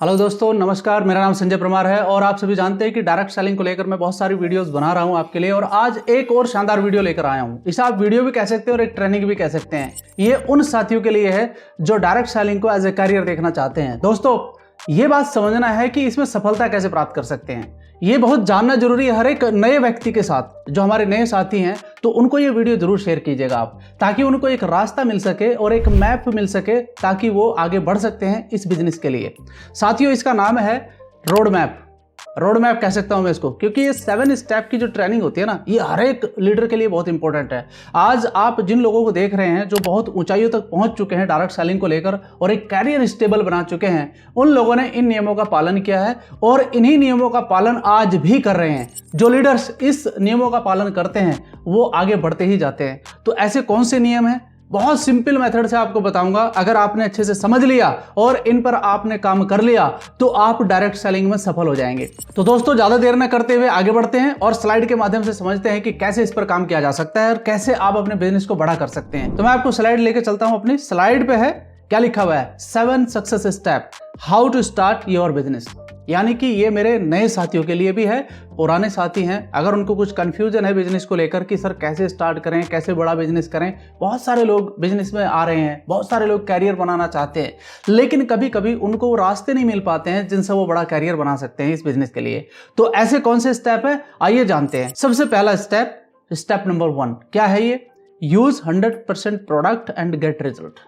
Hello दोस्तों, नमस्कार। मेरा नाम संजय परमार है और आप सभी जानते हैं कि डायरेक्ट सेलिंग को लेकर मैं बहुत सारी वीडियोस बना रहा हूं आपके लिए। और आज एक और शानदार वीडियो लेकर आया हूं। इसे आप वीडियो भी कह सकते हैं और एक ट्रेनिंग भी कह सकते हैं। ये उन साथियों के लिए है जो डायरेक्ट सेलिंग को एज ए करियर देखना चाहते हैं। दोस्तों, ये बात समझना है कि इसमें सफलता कैसे प्राप्त कर सकते हैं। ये बहुत जानना जरूरी है हर एक नए व्यक्ति के साथ। जो हमारे नए साथी हैं तो उनको ये वीडियो जरूर शेयर कीजिएगा आप, ताकि उनको एक रास्ता मिल सके और एक मैप मिल सके, ताकि वो आगे बढ़ सकते हैं इस बिजनेस के लिए। साथियों, इसका नाम है रोड मैप। रोड मैप कह सकता हूं मैं इसको, क्योंकि ये 7 स्टेप की जो ट्रेनिंग होती है ना, ये हर एक लीडर के लिए बहुत इंपॉर्टेंट है। आज आप जिन लोगों को देख रहे हैं जो बहुत ऊंचाइयों तक पहुंच चुके हैं डायरेक्ट सेलिंग को लेकर और एक कैरियर स्टेबल बना चुके हैं, उन लोगों ने इन नियमों का पालन किया है और इन्हीं नियमों का पालन आज भी कर रहे हैं। जो लीडर्स इस नियमों का पालन करते हैं वो आगे बढ़ते ही जाते हैं। तो ऐसे कौन से नियम हैं? बहुत सिंपल मेथड से आपको बताऊंगा। अगर आपने अच्छे से समझ लिया और इन पर आपने काम कर लिया तो आप डायरेक्ट सेलिंग में सफल हो जाएंगे। तो दोस्तों, ज्यादा देर न करते हुए आगे बढ़ते हैं और स्लाइड के माध्यम से समझते हैं कि कैसे इस पर काम किया जा सकता है और कैसे आप अपने बिजनेस को बड़ा कर सकते हैं। तो मैं आपको स्लाइड लेके चलता हूं। अपनी स्लाइड पे है क्या लिखा हुआ है? 7 success step how to start your business. यानी कि ये मेरे नए साथियों के लिए भी है, पुराने साथी हैं। अगर उनको कुछ कंफ्यूजन है बिजनेस को लेकर कि सर कैसे स्टार्ट करें, कैसे बड़ा बिजनेस करें। बहुत सारे लोग बिजनेस में आ रहे हैं, बहुत सारे लोग कैरियर बनाना चाहते हैं, लेकिन कभी कभी उनको वो रास्ते नहीं मिल पाते हैं जिनसे वो बड़ा कैरियर बना सकते हैं इस बिजनेस के लिए। तो ऐसे कौन से स्टेप है, आइए जानते हैं। सबसे पहला स्टेप, स्टेप नंबर 1 क्या है? ये use 100% product and get result.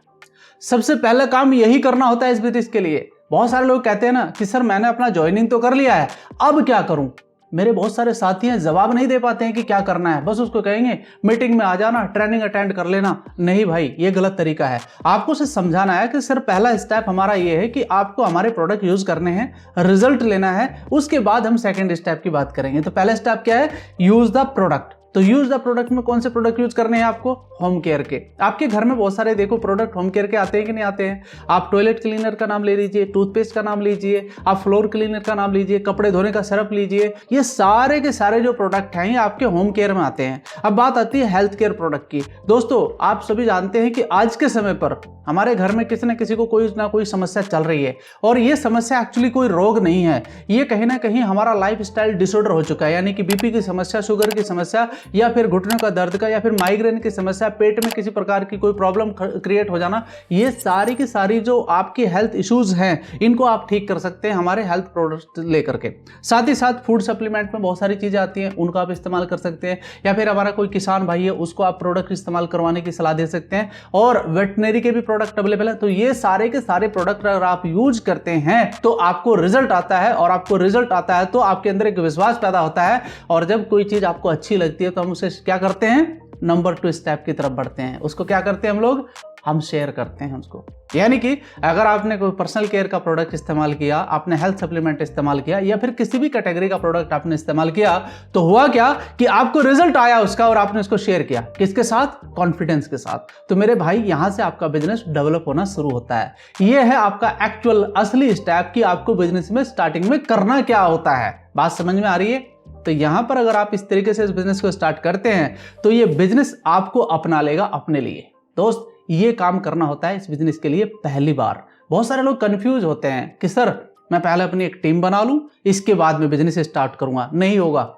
सबसे पहला काम यही करना होता है इस बिजनेस के लिए। बहुत सारे लोग कहते हैं ना कि सर मैंने अपना ज्वाइनिंग तो कर लिया है, अब क्या करूं। मेरे बहुत सारे साथी हैं, जवाब नहीं दे पाते हैं कि क्या करना है। बस उसको कहेंगे मीटिंग में आ जाना, ट्रेनिंग अटेंड कर लेना। नहीं भाई, ये गलत तरीका है। आपको सिर्फ समझाना है कि सर पहला स्टेप हमारा ये है कि आपको हमारे प्रोडक्ट यूज करने हैं, रिजल्ट लेना है, उसके बाद हम सेकंड स्टेप की बात करेंगे। तो पहला स्टेप क्या है? Use the product. तो यूज द प्रोडक्ट में कौन से प्रोडक्ट यूज करने हैं आपको? होम केयर के। आपके घर में बहुत सारे देखो प्रोडक्ट होम केयर के आते हैं कि नहीं आते हैं। आप टॉयलेट क्लीनर का नाम ले लीजिए, टूथपेस्ट का नाम लीजिए, आप फ्लोर क्लीनर का नाम लीजिए, कपड़े धोने का सरफ लीजिए। ये सारे के सारे जो प्रोडक्ट हैं ये आपके होम केयर में आते हैं। अब बात आती है हेल्थ केयर प्रोडक्ट की। दोस्तों, आप सभी जानते हैं कि आज के समय पर हमारे घर में किसी न किसी को कोई ना कोई समस्या चल रही है, और ये समस्या एक्चुअली कोई रोग नहीं है। ये कहीं ना कहीं हमारा लाइफस्टाइल डिसऑर्डर हो चुका है। यानी कि बीपी की समस्या, शुगर की समस्या, या फिर घुटनों का दर्द का, या फिर माइग्रेन की समस्या, पेट में किसी प्रकार की कोई प्रॉब्लम क्रिएट हो जाना, ये सारी की सारी जो आपकी हेल्थ इश्यूज हैं इनको आप ठीक कर सकते हैं हमारे हेल्थ प्रोडक्ट लेकर के। साथ ही साथ फूड सप्लीमेंट में बहुत सारी चीजें आती हैं, उनको आप इस्तेमाल कर सकते हैं। या फिर हमारा कोई किसान भाई है, उसको आप प्रोडक्ट इस्तेमाल करवाने की सलाह दे सकते हैं। और वेटनरी के भी प्रोडक्ट अवेलेबल है। तो ये सारे के सारे प्रोडक्ट अगर आप यूज करते हैं तो आपको रिजल्ट आता है, और आपको रिजल्ट आता है तो आपके अंदर एक विश्वास पैदा होता है। और जब कोई चीज आपको अच्छी लगती है तो हम उसे क्या करते हैं? नंबर 2 स्टेप की तरफ बढ़ते हैं। उसको क्या करते हैं हम लोग? हम शेयर करते हैं उसको। यानी कि अगर आपने कोई पर्सनल केयर का प्रोडक्ट इस्तेमाल किया, आपने हेल्थ सप्लीमेंट इस्तेमाल किया, या फिर किसी भी कैटेगरी का प्रोडक्ट आपने इस्तेमाल किया, तो हुआ क्या कि आपको रिजल्ट आया उसका और आपने उसको शेयर किया। किसके साथ? कॉन्फिडेंस के साथ। तो मेरे भाई, यहां से आपका बिजनेस डेवलप होना शुरू होता है। यह है आपका एक्चुअल असली स्टेप कि आपको बिजनेस में स्टार्टिंग में करना क्या होता है। बात समझ में आ रही है? तो यहां पर अगर आप इस तरीके से इस बिजनेस को स्टार्ट करते हैं तो ये बिजनेस आपको अपना लेगा अपने लिए। दोस्त, ये काम करना होता है इस बिजनेस के लिए पहली बार। बहुत सारे लोग कंफ्यूज होते हैं कि सर मैं पहले अपनी एक टीम बना लूं, इसके बाद में बिजनेस स्टार्ट करूंगा। नहीं होगा,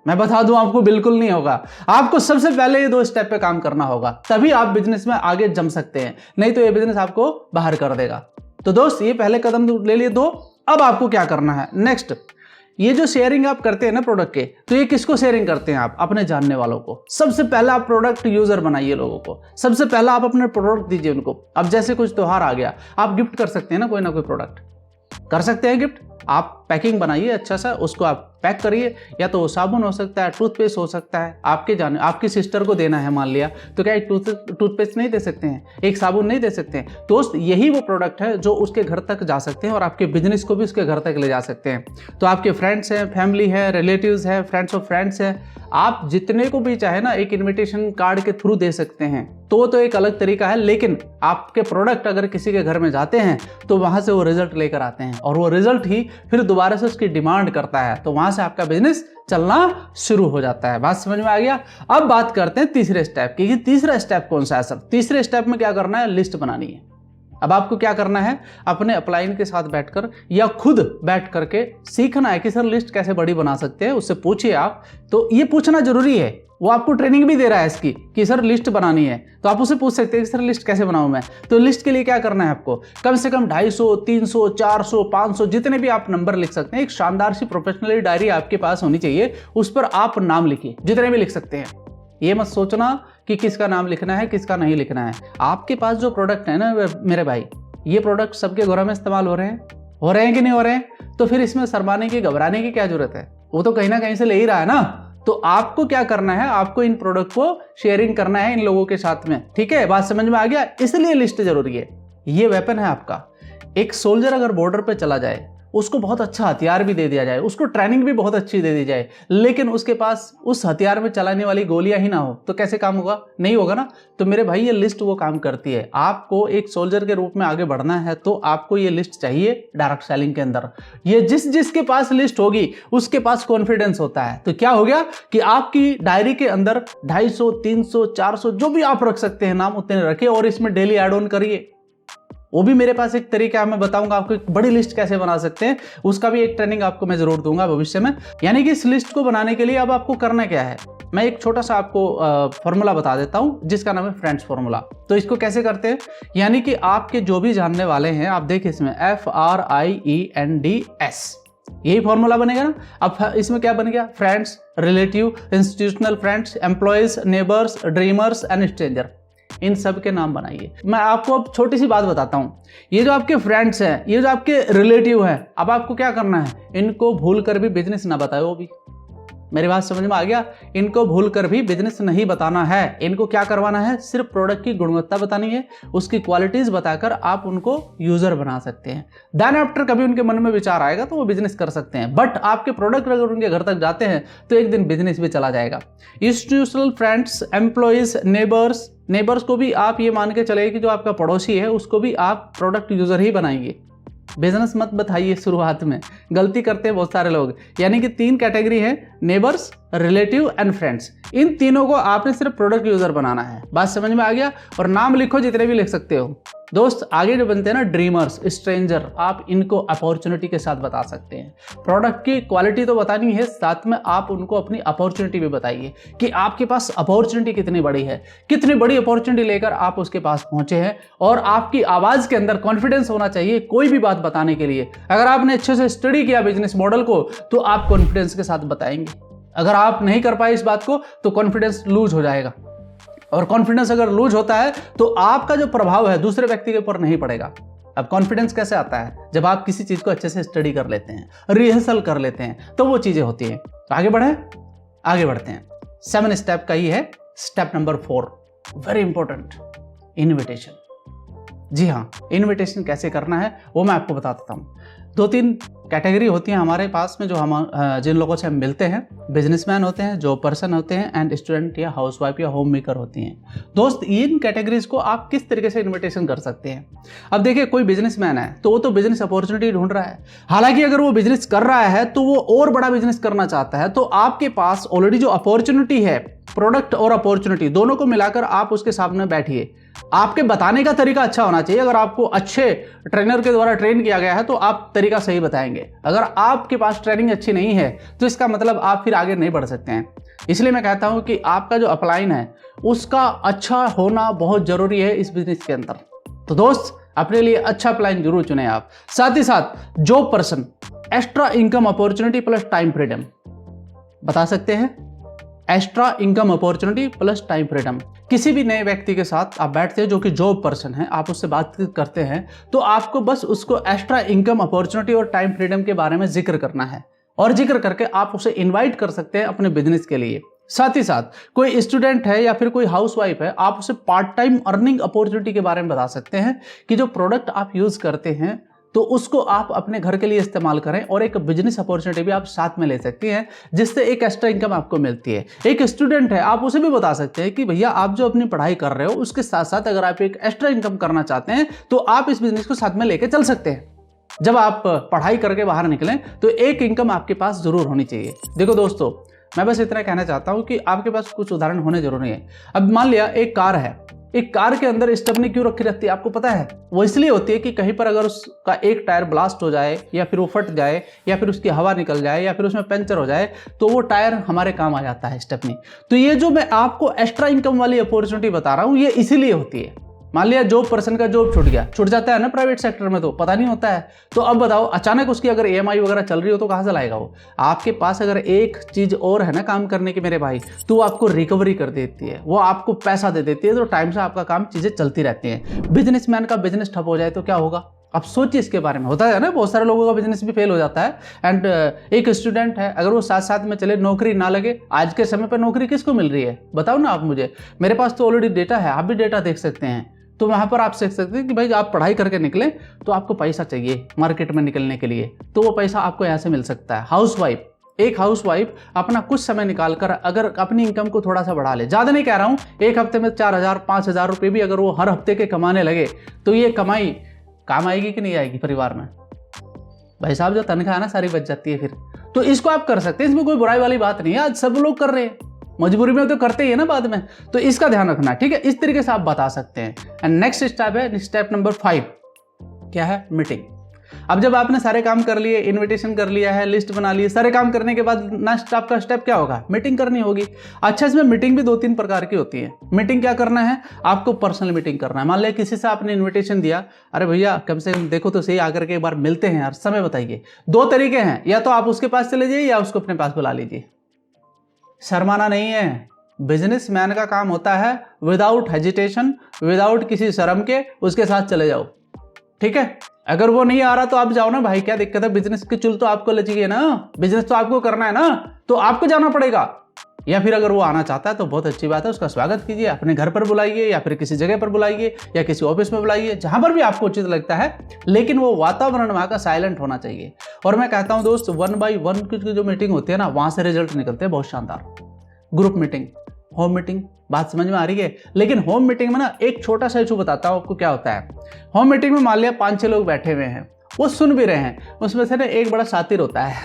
मैं बता दूं आपको, बिल्कुल नहीं होगा। आपको सबसे पहले ये 2 स्टेप पे काम करना होगा, तभी आप बिजनेस में आगे जम सकते हैं। नहीं तो ये बिजनेस आपको बाहर कर देगा। तो दोस्त, ये पहले कदम ले लिए 2। अब आपको क्या करना है? नेक्स्ट, ये जो शेयरिंग आप करते हैं ना प्रोडक्ट के, तो ये किसको शेयरिंग करते हैं आप? अपने जानने वालों को। सबसे पहला आप प्रोडक्ट यूजर बनाइए लोगों को। सबसे पहला आप अपने प्रोडक्ट दीजिए उनको। अब जैसे कुछ त्योहार आ गया, आप गिफ्ट कर सकते हैं ना कोई प्रोडक्ट कर सकते हैं गिफ्ट। आप पैकिंग बनाइए अच्छा सा, उसको आप पैक करिए। या तो वो साबुन हो सकता है, टूथपेस्ट हो सकता है, आपकी सिस्टर को देना है मान लिया, तो क्या एक टूथपेस्ट नहीं दे सकते हैं, एक साबुन नहीं दे सकते हैं? दोस्त, यही वो प्रोडक्ट है जो उसके घर तक जा सकते हैं और आपके बिजनेस को भी उसके घर तक ले जा सकते हैं। तो आपके फ्रेंड्स हैं, फैमिली है, रिलेटिव्स है, फ्रेंड्स ऑफ फ्रेंड्स है, आप जितने को भी चाहे ना एक इन्विटेशन कार्ड के थ्रू दे सकते हैं। तो एक अलग तरीका है, लेकिन आपके प्रोडक्ट अगर किसी के घर में जाते हैं तो वहां से वो रिजल्ट लेकर आते हैं, और वो रिजल्ट ही फिर दोबारा से उसकी डिमांड करता है। तो वहां से आपका बिजनेस चलना शुरू हो जाता है। बात समझ में आ गया? अब बात करते हैं तीसरे स्टेप की। तीसरा स्टेप कौन सा है सर? तीसरे स्टेप में क्या करना है? लिस्ट बनानी है। अब आपको क्या करना है, अपने अपलाइन के साथ बैठकर या खुद बैठ करके सीखना है कि सर लिस्ट कैसे बड़ी बना सकते हैं। उससे पूछिए आप, तो ये पूछना जरूरी है। वो आपको ट्रेनिंग भी दे रहा है इसकी कि सर लिस्ट बनानी है, तो आप उसे पूछ सकते हैं कि सर लिस्ट कैसे बनाऊं मैं। तो लिस्ट के लिए क्या करना है आपको, कम से कम 250, 300, 400, 500 जितने भी आप नंबर लिख सकते हैं। एक शानदार सी प्रोफेशनल डायरी आपके पास होनी चाहिए, उस पर आप नाम लिखिए, जितने भी लिख सकते हैं। ये मत सोचना कि किसका नाम लिखना है किसका नहीं लिखना है। आपके पास जो प्रोडक्ट है ना मेरे भाई, ये प्रोडक्ट सबके घरों में इस्तेमाल हो रहे हैं कि नहीं हो रहे हैं, तो फिर इसमें शर्माने की घबराने की क्या जरूरत है, वो तो कहीं ना कहीं से ले ही रहा है ना। तो आपको क्या करना है, आपको इन प्रोडक्ट को शेयरिंग करना है इन लोगों के साथ में, ठीक है। बात समझ में आ गया, इसलिए लिस्ट जरूरी है। ये वेपन है आपका। एक सोल्जर अगर बॉर्डर पे चला जाए, उसको बहुत अच्छा हथियार भी दे दिया जाए, उसको ट्रेनिंग भी बहुत अच्छी दे दी जाए, लेकिन उसके पास उस हथियार में चलाने वाली गोलियां ही ना हो, तो कैसे काम होगा, नहीं होगा ना। तो मेरे भाई ये लिस्ट वो काम करती है। आपको एक सोल्जर के रूप में आगे बढ़ना है तो आपको ये लिस्ट चाहिए डायरेक्ट सेलिंग के अंदर। ये जिसके पास लिस्ट होगी उसके पास कॉन्फिडेंस होता है। तो क्या हो गया कि आपकी डायरी के अंदर 250, 300, 400 जो भी आप रख सकते हैं नाम उतने रखिए और इसमें डेली एड ऑन करिए। वो भी मेरे पास एक तरीका है, मैं बताऊंगा आपको एक बड़ी लिस्ट कैसे बना सकते हैं, उसका भी एक ट्रेनिंग आपको मैं जरूर दूंगा भविष्य में। यानी कि इस लिस्ट को बनाने के लिए अब आपको करना क्या है, मैं एक छोटा सा आपको फॉर्मूला बता देता हूं जिसका नाम है फ्रेंड्स फॉर्मूला। तो इसको कैसे करते हैं, यानी कि आपके जो भी जानने वाले हैं, आप देखिए इसमें FRIENDS, यही फॉर्मूला बनेगा ना। अब इसमें क्या बन गया, friends, relative, institutional friends, employees, neighbours, dreamers and stranger, इन सब के नाम बनाइए। मैं आपको अब छोटी सी बात बताता हूं, ये जो आपके फ्रेंड्स हैं, ये जो आपके रिलेटिव हैं, अब आपको क्या करना है, इनको भूल कर भी बिजनेस ना बताए। वो भी मेरी बात समझ में आ गया, इनको भूल कर भी बिजनेस नहीं बताना है। इनको क्या करवाना है, सिर्फ प्रोडक्ट की गुणवत्ता बतानी है, उसकी क्वालिटीज बताकर आप उनको यूजर बना सकते हैं। देन आफ्टर कभी उनके मन में विचार आएगा तो वो बिजनेस कर सकते हैं। बट आपके प्रोडक्ट अगर उनके घर तक जाते हैं तो एक दिन बिजनेस भी चला जाएगा। इंस्टीट्यूशनल फ्रेंड्स, एम्प्लॉयज, नेबर्स को भी आप ये मान के चले कि जो आपका पड़ोसी है उसको भी आप प्रोडक्ट यूजर ही बनाएंगे। बिजनेस मत बताइए शुरुआत में, गलती करते हैं बहुत सारे लोग। यानी कि 3 कैटेगरी है, नेबर्स, रिलेटिव एंड फ्रेंड्स। इन तीनों को आपने सिर्फ प्रोडक्ट यूजर बनाना है। बात समझ में आ गया। और नाम लिखो जितने भी लिख सकते हो। दोस्त आगे जो बनते हैं ना, ड्रीमर्स, स्ट्रेंजर, आप इनको अपॉर्चुनिटी के साथ बता सकते हैं। प्रोडक्ट की क्वालिटी तो बतानी है, साथ में आप उनको अपनी अपॉर्चुनिटी भी बताइए कि आपके पास अपॉर्चुनिटी कितनी बड़ी है, कितनी बड़ी अपॉर्चुनिटी लेकर आप उसके पास पहुंचे हैं। और आपकी आवाज के अंदर कॉन्फिडेंस होना चाहिए कोई भी बात बताने के लिए। अगर आपने अच्छे से स्टडी किया बिजनेस मॉडल को तो आप कॉन्फिडेंस के साथ बताएंगे। अगर आप नहीं कर पाए इस बात को तो कॉन्फिडेंस लूज हो जाएगा, और कॉन्फिडेंस अगर लूज होता है तो आपका जो प्रभाव है दूसरे व्यक्ति के ऊपर नहीं पड़ेगा। अब कॉन्फिडेंस कैसे आता है, जब आप किसी चीज को अच्छे से स्टडी कर लेते हैं, रिहर्सल कर लेते हैं, तो वो चीजें होती हैं। तो आगे बढ़ते हैं। 7 स्टेप का ही है step number 4, very important, invitation. जी हाँ, इन्विटेशन कैसे करना है वो मैं आपको बता देता हूँ। 2-3 कैटेगरी होती हैं हमारे पास में, जो हम जिन लोगों से हम मिलते हैं, बिजनेसमैन होते हैं, जॉब पर्सन होते हैं, एंड स्टूडेंट या हाउसवाइफ या होम मेकर होती हैं। दोस्त, इन कैटेगरीज को आप किस तरीके से इन्विटेशन कर सकते हैं। अब देखिए, कोई बिजनेसमैन है तो वो तो बिजनेस अपॉर्चुनिटी ढूंढ रहा है। हालांकि अगर वो बिजनेस कर रहा है तो वो और बड़ा बिजनेस करना चाहता है, तो आपके पास ऑलरेडी जो अपॉर्चुनिटी है, प्रोडक्ट और अपॉर्चुनिटी दोनों को मिलाकर आप उसके सामने बैठिए। आपके बताने का तरीका अच्छा होना चाहिए। अगर आपको अच्छे ट्रेनर के द्वारा ट्रेन किया गया है तो आप तरीका सही बताएंगे। अगर आपके पास ट्रेनिंग अच्छी नहीं है तो इसका मतलब आप फिर आगे नहीं बढ़ सकते हैं। इसलिए मैं कहता हूं कि आपका जो अपलाइन है उसका अच्छा होना बहुत जरूरी है इस बिजनेस के अंदर। तो दोस्त, अपने लिए अच्छा अपलाइन जरूर चुने आप। साथ ही साथ job person, extra income opportunity plus time freedom बता सकते हैं। Extra income opportunity plus time freedom. किसी भी नए व्यक्ति के साथ आप बैठते हैं जो कि जॉब पर्सन है, आप उससे बात करते हैं, तो आपको बस उसको एक्स्ट्रा इनकम अपॉर्चुनिटी और टाइम फ्रीडम के बारे में जिक्र करना है, और जिक्र करके आप उसे इनवाइट कर सकते हैं अपने बिजनेस के लिए। साथ ही साथ कोई स्टूडेंट है या फिर कोई हाउसवाइफ है, आप उसे पार्ट टाइम अर्निंग अपॉर्चुनिटी के बारे में बता सकते हैं कि जो प्रोडक्ट आप यूज करते हैं तो उसको आप अपने घर के लिए इस्तेमाल करें, और एक बिजनेस अपॉर्चुनिटी भी आप साथ में ले सकती हैं जिससे एक एक्स्ट्रा इनकम आपको मिलती है। एक स्टूडेंट है, आप उसे भी बता सकते हैं कि भैया आप जो अपनी पढ़ाई कर रहे हो उसके साथ साथ अगर आप एक एक्स्ट्रा इनकम करना चाहते हैं तो आप इस बिजनेस को साथ में लेके चल सकते हैं। जब आप पढ़ाई करके बाहर निकलें तो एक इनकम आपके पास जरूर होनी चाहिए। देखो दोस्तों, मैं बस इतना कहना चाहता हूं कि आपके पास कुछ उदाहरण होने जरूरी है। अब मान लिया एक कार है, एक कार के अंदर स्टेपनी क्यों रखी रहती है आपको पता है? वो इसलिए होती है कि कहीं पर अगर उसका एक टायर ब्लास्ट हो जाए या फिर वो फट जाए या फिर उसकी हवा निकल जाए या फिर उसमें पंचर हो जाए तो वो टायर हमारे काम आ जाता है स्टेपनी। तो ये जो मैं आपको एक्स्ट्रा इनकम वाली अपॉर्चुनिटी बता रहा हूँ ये इसीलिए होती है। मान लिया जॉब पर्सन का जॉब छूट जाता है ना प्राइवेट सेक्टर में, तो पता नहीं होता है। तो अब बताओ अचानक उसकी अगर EMI वगैरह चल रही हो तो कहाँ से लाएगा वो? आपके पास अगर एक चीज और है ना काम करने की मेरे भाई, तो वो आपको रिकवरी कर देती है, वो आपको पैसा दे देती है, तो टाइम से आपका काम चीजें चलती रहती हैं। बिजनेसमैन का बिजनेस ठप हो जाए तो क्या होगा? अब सोचिए इसके बारे में। होता है ना बहुत सारे लोगों का बिजनेस भी फेल हो जाता है। एंड एक स्टूडेंट है, अगर वो साथ साथ में चले, नौकरी ना लगे, आज के समय पर नौकरी किसको मिल रही है बताओ ना आप मुझे। मेरे पास तो ऑलरेडी डेटा है, आप भी डेटा देख सकते हैं। तो वहाँ पर आप सीख सकते हैं कि भाई आप पढ़ाई करके निकलें तो आपको पैसा चाहिए मार्केट में निकलने के लिए, तो वो पैसा आपको यहाँ से मिल सकता है। एक हाउसवाइफ अपना कुछ समय निकालकर अगर अपनी इनकम को थोड़ा सा बढ़ा ले, ज़्यादा नहीं कह रहा हूँ, एक हफ्ते में 4,000 5,000 रुपये भी अगर वो हर हफ्ते के कमाने लगे तो ये कमाई काम आएगी कि नहीं आएगी परिवार में? भाई साहब जो तनख्वाह है ना सारी बच जाती है फिर। तो इसको आप कर सकते हैं, इसमें कोई बुराई वाली बात नहीं है। आज सब लोग कर रहे हैं, मजबूरी में तो करते ही है ना बाद में, तो इसका ध्यान रखना, ठीक है? इस तरीके से आप बता सकते हैं। एंड नेक्स्ट स्टेप है स्टेप नंबर 5, क्या है? मीटिंग। अब जब आपने सारे काम कर लिए, इनविटेशन कर लिया है, लिस्ट बना ली, सारे काम करने के बाद नेक्स्ट आपका स्टेप क्या होगा? मीटिंग करनी होगी। अच्छा, इसमें मीटिंग भी 2-3 प्रकार की होती है। मीटिंग क्या करना है? आपको पर्सनल मीटिंग करना है। मान लिया किसी से आपने इन्विटेशन दिया, अरे भैया कम से कम देखो तो सही, आकर के एक बार मिलते हैं यार, समय बताइए। 2 तरीके हैं, या तो आप उसके पास चले जाइए या उसको अपने पास बुला लीजिए। शर्माना नहीं है। बिजनेसमैन का काम होता है विदाउट हेजिटेशन, विदाउट किसी शर्म के उसके साथ चले जाओ, ठीक है? अगर वो नहीं आ रहा तो आप जाओ ना भाई, क्या दिक्कत है? बिजनेस की चुल तो आपको लचीगी ना, बिजनेस तो आपको करना है ना, तो आपको जाना पड़ेगा। या फिर अगर वो आना चाहता है तो बहुत अच्छी बात है, उसका स्वागत कीजिए, अपने घर पर बुलाइए या फिर किसी जगह पर बुलाइए या किसी ऑफिस में बुलाइए, जहां पर भी आपको उचित लगता है, लेकिन वो वातावरण वहां का साइलेंट होना चाहिए। और मैं कहता हूं दोस्त, 1 by 1 की जो मीटिंग होती है ना, वहां से रिजल्ट निकलते हैं बहुत शानदार। ग्रुप मीटिंग, होम मीटिंग, बात समझ में आ रही है? लेकिन होम मीटिंग में ना एक छोटा सा इशू बताता हूं आपको क्या होता है। होम मीटिंग में मान लिया 5-6 लोग बैठे हुए हैं, वो सुन भी रहे हैं, उसमें से ना एक बड़ा शातिर होता है,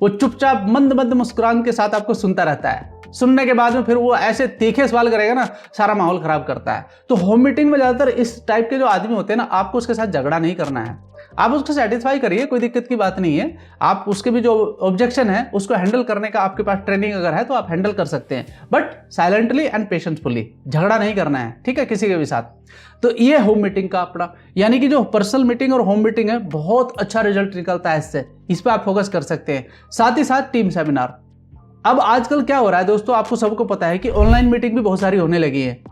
वो चुपचाप मंद मंद मुस्कुरान के साथ आपको सुनता रहता है। सुनने के बाद में फिर वो ऐसे तीखे सवाल करेगा ना, सारा माहौल खराब करता है। तो होम मीटिंग में ज्यादातर इस टाइप के जो आदमी होते हैं ना, आपको उसके साथ झगड़ा नहीं करना है, आप उसको सेटिस्फाई करिए, कोई दिक्कत की बात नहीं है। आप उसके भी जो ऑब्जेक्शन है उसको हैंडल करने का आपके पास ट्रेनिंग अगर है तो आप हैंडल कर सकते हैं, बट साइलेंटली एंड पेशेंसफुली, झगड़ा नहीं करना है, ठीक है, किसी के भी साथ। तो ये होम मीटिंग का अपना, यानी कि जो पर्सनल मीटिंग और होम मीटिंग है, बहुत अच्छा रिजल्ट निकलता है इससे, इस पर आप फोकस कर सकते हैं। साथ ही साथ टीम सेमिनार। अब आजकल क्या हो रहा है दोस्तों, आपको सबको पता है कि ऑनलाइन मीटिंग भी बहुत सारी होने लगी है,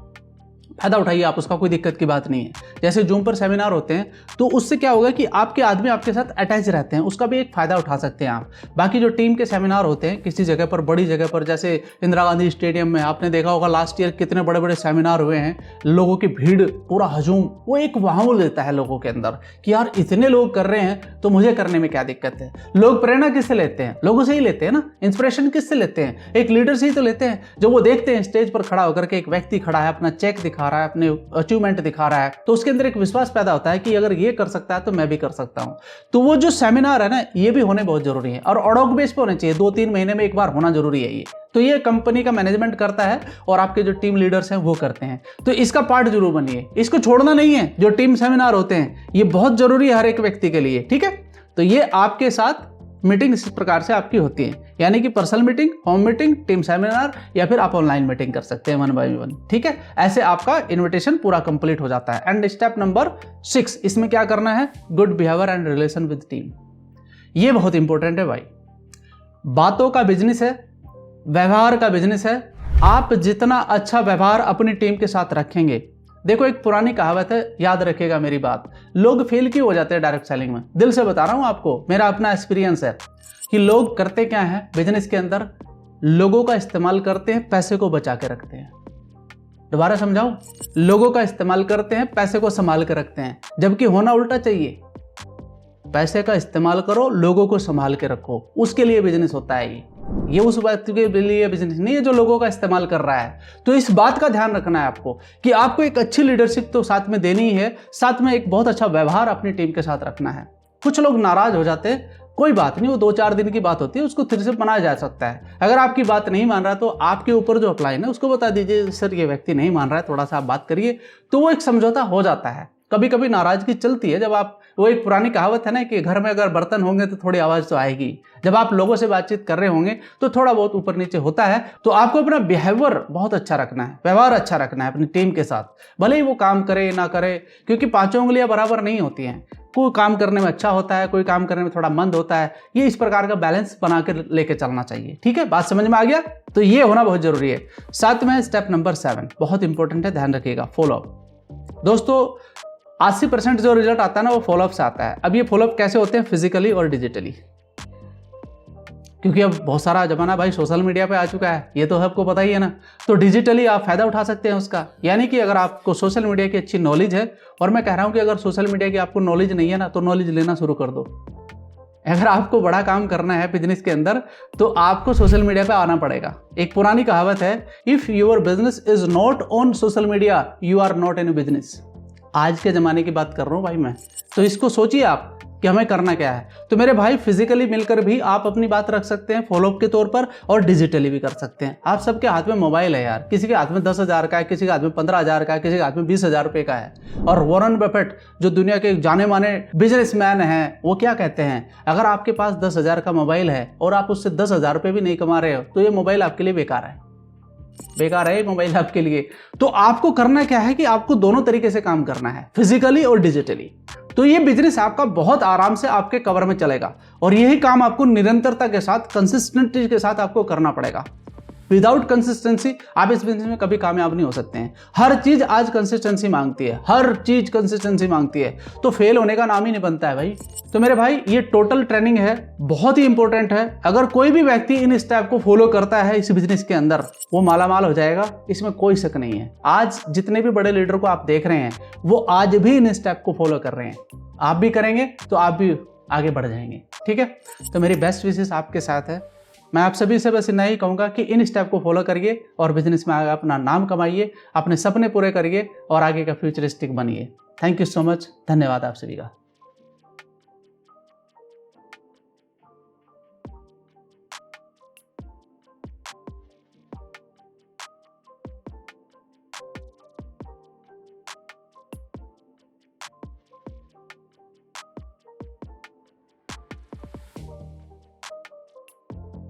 फायदा उठाइए आप उसका, कोई दिक्कत की बात नहीं है। जैसे जूम पर सेमिनार होते हैं तो उससे क्या होगा कि आपके आदमी आपके साथ अटैच रहते हैं, उसका भी एक फायदा उठा सकते हैं आप। बाकी जो टीम के सेमिनार होते हैं किसी जगह पर, बड़ी जगह पर, जैसे इंदिरा गांधी स्टेडियम में आपने देखा होगा लास्ट ईयर कितने बड़े बड़े सेमिनार हुए हैं, लोगों की भीड़, पूरा हजूम, वो एक माहौल देता है लोगों के अंदर कि यार इतने लोग कर रहे हैं तो मुझे करने में क्या दिक्कत है। लोग प्रेरणा किससे लेते हैं? लोगों से ही लेते हैं ना। इंस्पिरेशन किससे लेते हैं? एक लीडर से ही तो लेते हैं। जो वो देखते हैं स्टेज पर खड़ा होकर के एक व्यक्ति खड़ा है, अपना चेक दिखा रहा है, अपने अचीवमेंट दिखा रहा है, तो उसके अंदर एक विश्वास पैदा होता है कि अगर ये कर सकता है तो मैं भी कर सकता हूं। तो वो जो सेमिनार है ना, ये भी होने बहुत जरूरी है और ऑडॉक बेस पे होने चाहिए, 2-3 महीने में एक बार होना जरूरी है ये। तो ये कंपनी का मैनेजमेंट करता है और आपके जो टीम लीडर्स हैं वो करते हैं, तो इसका पार्ट जरूर बनिए, इसको छोड़ना नहीं है। जो टीम सेमिनार होते हैं ये बहुत जरूरी है हर एक व्यक्ति के लिए, ठीक है? तो ये आपके साथ मीटिंग इस प्रकार से आपकी होती है, यानी कि personal meeting, home meeting, team seminar, या फिर आप ऑनलाइन मीटिंग कर सकते हैं 1 by 1, ठीक है? ऐसे आपका इनविटेशन पूरा कंप्लीट हो जाता है। एंड स्टेप नंबर 6, इसमें क्या करना है? Good behaviour and relation with team. ये बहुत इंपॉर्टेंट है भाई। बातों का बिजनेस है, व्यवहार का बिजनेस है। आप जितना अच्छा व्यवहार अपनी टीम के साथ रखेंगे, देखो एक पुरानी कहावत है, याद रखिएगा मेरी बात, लोग फेल क्यों हो जाते हैं डायरेक्ट सेलिंग में? दिल से बता रहा हूं आपको, मेरा अपना एक्सपीरियंस है कि लोग करते क्या है बिजनेस के अंदर, लोगों का इस्तेमाल करते हैं, पैसे को बचा के रखते हैं। दोबारा समझाऊं, लोगों का इस्तेमाल करते हैं, पैसे को संभाल के रखते हैं, जबकि होना उल्टा चाहिए। पैसे का इस्तेमाल करो, लोगों को संभाल के रखो, उसके लिए बिजनेस होता है ये उस व्यक्ति के लिए बिजनेस नहीं है जो लोगों का इस्तेमाल कर रहा है। तो इस बात का ध्यान रखना है आपको कि आपको एक अच्छी लीडरशिप तो साथ में देनी ही है, साथ में एक बहुत अच्छा व्यवहार अपनी टीम के साथ रखना है। कुछ लोग नाराज हो जाते कोई बात नहीं, वो 2-4 दिन की बात होती है, उसको फिर से मनाया जा सकता है। अगर आपकी बात नहीं मान रहा तो आपके ऊपर जो अप्लाई है उसको बता दीजिए, सर ये व्यक्ति नहीं मान रहा है, थोड़ा सा आप बात करिए, तो वो एक समझौता हो जाता है। कभी कभी नाराजगी चलती है, जब आप, वो एक पुरानी कहावत है ना कि घर में अगर बर्तन होंगे तो थोड़ी आवाज़ तो आएगी। जब आप लोगों से बातचीत कर रहे होंगे तो थोड़ा बहुत ऊपर नीचे होता है। तो आपको अपना बिहेवियर बहुत अच्छा रखना है, व्यवहार अच्छा रखना है अपनी टीम के साथ, भले ही वो काम करे ना करे, क्योंकि पांचों उंगलियां बराबर नहीं होती हैं। कोई काम करने में अच्छा होता है, कोई काम करने में थोड़ा मंद होता है। ये इस प्रकार का बैलेंस बना के लेके चलना चाहिए। ठीक है, बात समझ में आ गया? तो ये होना बहुत जरूरी है। साथ में स्टेप नंबर 7 बहुत इंपॉर्टेंट है, ध्यान रखिएगा, फॉलोअप। दोस्तों 80% जो रिजल्ट आता है ना वो फॉलोअप से आता है। अब ये फॉलोअप कैसे होते हैं? फिजिकली और डिजिटली, क्योंकि अब बहुत सारा जमाना भाई सोशल मीडिया पे आ चुका है, ये तो सबको पता ही है ना। तो डिजिटली आप फायदा उठा सकते हैं उसका, यानी कि अगर आपको सोशल मीडिया की अच्छी नॉलेज है, और मैं कह रहा हूं कि अगर सोशल मीडिया की आपको नॉलेज नहीं है ना तो नॉलेज लेना शुरू कर दो। अगर आपको बड़ा काम करना है बिजनेस के अंदर तो आपको सोशल मीडिया पे आना पड़ेगा। एक पुरानी कहावत है, if your business is not on social media you are not in business. आज के ज़माने की बात कर रहा हूँ भाई मैं, तो इसको सोचिए आप कि हमें करना क्या है। तो मेरे भाई फिजिकली मिलकर भी आप अपनी बात रख सकते हैं फॉलोअप के तौर पर, और डिजिटली भी कर सकते हैं। आप सबके हाथ में मोबाइल है यार, किसी के हाथ में 10,000 का है, किसी के हाथ में 15,000 का है, किसी के हाथ में 20,000 रुपये का है। और वॉरेन बफेट जो दुनिया के जाने माने बिजनेसमैन हैं, वो क्या कहते हैं, अगर आपके पास 10,000 का मोबाइल है और आप उससे 10,000 रुपये भी नहीं कमा रहे हो तो ये मोबाइल आपके लिए बेकार है, बेकार है मोबाइल आपके लिए। तो आपको करना क्या है कि आपको दोनों तरीके से काम करना है, फिजिकली और डिजिटली। तो ये बिजनेस आपका बहुत आराम से आपके कवर में चलेगा, और यही काम आपको निरंतरता के साथ, कंसिस्टेंसी के साथ आपको करना पड़ेगा। विदाउट कंसिस्टेंसी आप इस बिजनेस में कभी कामयाब नहीं हो सकते हैं। हर चीज आज कंसिस्टेंसी मांगती है, हर चीज कंसिस्टेंसी मांगती है, तो फेल होने का नाम ही नहीं बनता है भाई। तो मेरे भाई ये टोटल ट्रेनिंग है, बहुत ही इंपॉर्टेंट है। अगर कोई भी व्यक्ति इन स्टेप को फॉलो करता है इस बिजनेस के अंदर, वो मालामाल हो जाएगा, इसमें कोई शक नहीं है। आज जितने भी बड़े लीडर को आप देख रहे हैं वो आज भी इन स्टेप को फॉलो कर रहे हैं। आप भी करेंगे तो आप भी आगे बढ़ जाएंगे। ठीक है, तो मेरी बेस्ट विशेष आपके साथ है। मैं आप सभी से बस इतना ही कहूँगा कि इन स्टेप को फॉलो करिए और बिजनेस में आगे अपना नाम कमाइए, अपने सपने पूरे करिए और आगे का फ्यूचरिस्टिक बनिए। थैंक यू सो मच, धन्यवाद आप सभी का।